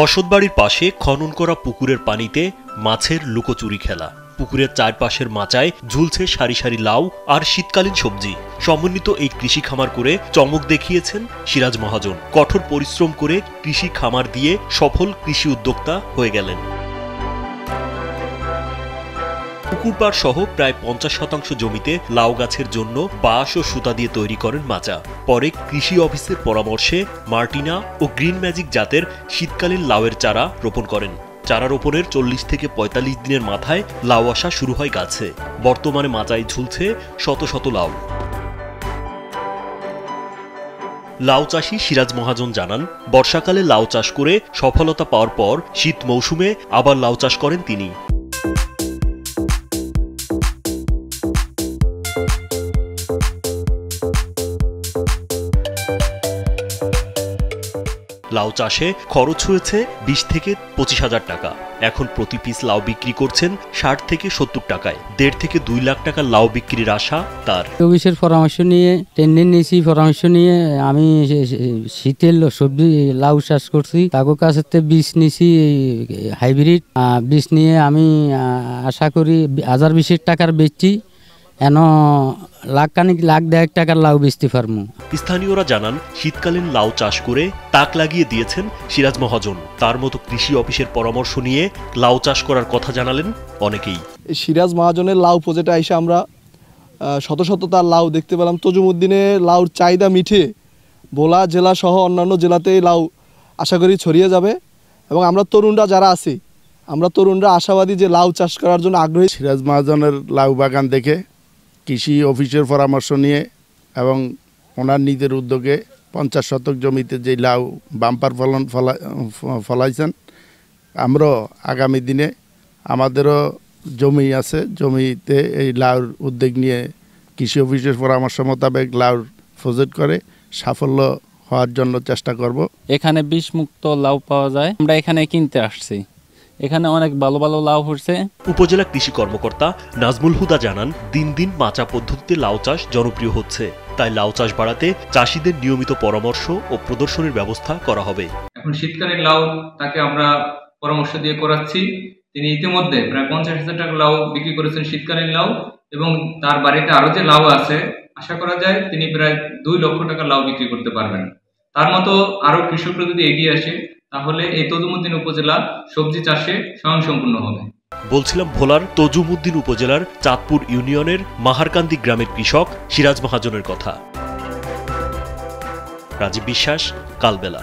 বসতবাড়ির পাশে খনন করা পুকুরের পানিতে মাছের লুকোচুরি খেলা। পুকুরের চারপাশের মাচায় ঝুলছে সারি সারি লাউ আর শীতকালীন সবজি। সমন্বিত এই কৃষি খামার করে চমক দেখিয়েছেন সিরাজ মহাজন। কঠোর পরিশ্রম করে কৃষি খামার দিয়ে সফল কৃষি উদ্যোক্তা হয়ে গেলেন। পুকুরপাড় সহ প্রায় 50% জমিতে লাউ গাছের জন্য বাঁশ ও সুতা দিয়ে তৈরি করেন মাচা। পরে কৃষি অফিসের পরামর্শে মার্টিনা ও গ্রিন ম্যাজিক জাতের শীতকালীন লাউয়ের চারা রোপণ করেন। চারা রোপণের 40 থেকে 45 দিনের মাথায় লাউ আসা শুরু হয় গাছে। বর্তমানে মাচায় ঝুলছে শত শত লাউ। লাউ চাষী সিরাজ মহাজন জানান, বর্ষাকালে লাউ চাষ করে সফলতা পাওয়ার পর শীত মৌসুমে আবার লাউ চাষ করেন তিনি। লাউ চাষে খরচ হয়েছে 20 থেকে 25,000 টাকা। এখন প্রতি পিস লাউ বিক্রি করছেন 60 থেকে 70 টাকায়। 1.5 থেকে 2 লাখ টাকার লাউ বিক্রির আশা তার। অফিসের পরামর্শ নিয়ে ট্রেনিং নিয়েছি, পরামর্শ নিয়ে আমি শীতের সবজি লাউ চাষ করছি। তাদের কাছে বীজ নিয়েছি, হাইব্রিড বীজ নিয়ে আমি আশা করি 1020 টাকার বেচছি। লাখ 1.5 টাকার লাউ বেচতে পারবো। স্থানীয়রা জানান, শীতকালীন লাউ চাষ করে তাক লাগিয়ে দিয়েছেন সিরাজ মহাজন। তার মতো কৃষি অফিসের পরামর্শ নিয়ে লাউ চাষ করার কথা জানালেন অনেকেই। সিরাজ মহাজনের লাউ প্রজেক্টে এসে আমরা শত শত তার লাউ দেখতে পেলাম। তজুমুদ্দিনে লাউর চাহিদা মিটিয়ে ভোলা জেলা সহ অন্যান্য জেলাতেই লাউ আশা করি ছড়িয়ে যাবে। এবং আমরা তরুণরা যারা আছি, আমরা তরুণরা আশাবাদী যে লাউ চাষ করার জন্য আগ্রহী। সিরাজ মহাজনের লাউ বাগান দেখে কৃষি অফিসের পরামর্শ নিয়ে এবং ওনার নিজের উদ্যোগে 50 শতক জমিতে যে লাউ বাম্পার ফলাইছেন, আমরাও আগামী দিনে আমাদেরও জমি আছে, জমিতে এই লাউর উদ্যোগ নিয়ে কৃষি অফিসের পরামর্শ মোতাবেক লাউর প্রজেক্ট করে সাফল্য হওয়ার জন্য চেষ্টা করব। এখানে বিষমুক্ত লাউ পাওয়া যায়, আমরা এখানে কিনতে আসছি। এখানে অনেক ভালো ভালো লাউ হচ্ছে। উপজেলা কৃষি কর্মকর্তা নাজমুল হুদা জানান, দিন দিন মাচা পদ্ধতিতে লাউ চাষ জনপ্রিয় হচ্ছে। তাই লাউ চাষ বাড়াতে চাষীদের নিয়মিত পরামর্শ ও প্রদর্শনীর ব্যবস্থা করা হবে। এখন শীতকালীন লাউ তাকে আমরা পরামর্শ দিয়ে করাচ্ছি। তিনি ইতিমধ্যে প্রায় 50,000 টাকা লাউ বিক্রি করেছেন শীতকালীন লাউ, এবং তার বাড়িতে আরো যে লাউ আছে আশা করা যায় তিনি প্রায় 2 লক্ষ টাকা লাউ বিক্রি করতে পারবেন। তার মতো আরো কৃষকরা যদি এগিয়ে আসে তাহলে এই তজুমুদ্দিন উপজেলা সবজি চাষে স্বয়ংসম্পূর্ণ হবে। বলছিলাম ভোলার তজুমুদ্দিন উপজেলার চাঁদপুর ইউনিয়নের মাহারকান্দি গ্রামের কৃষক সিরাজ মহাজনের কথা। রাজীব বিশ্বাস, কালবেলা।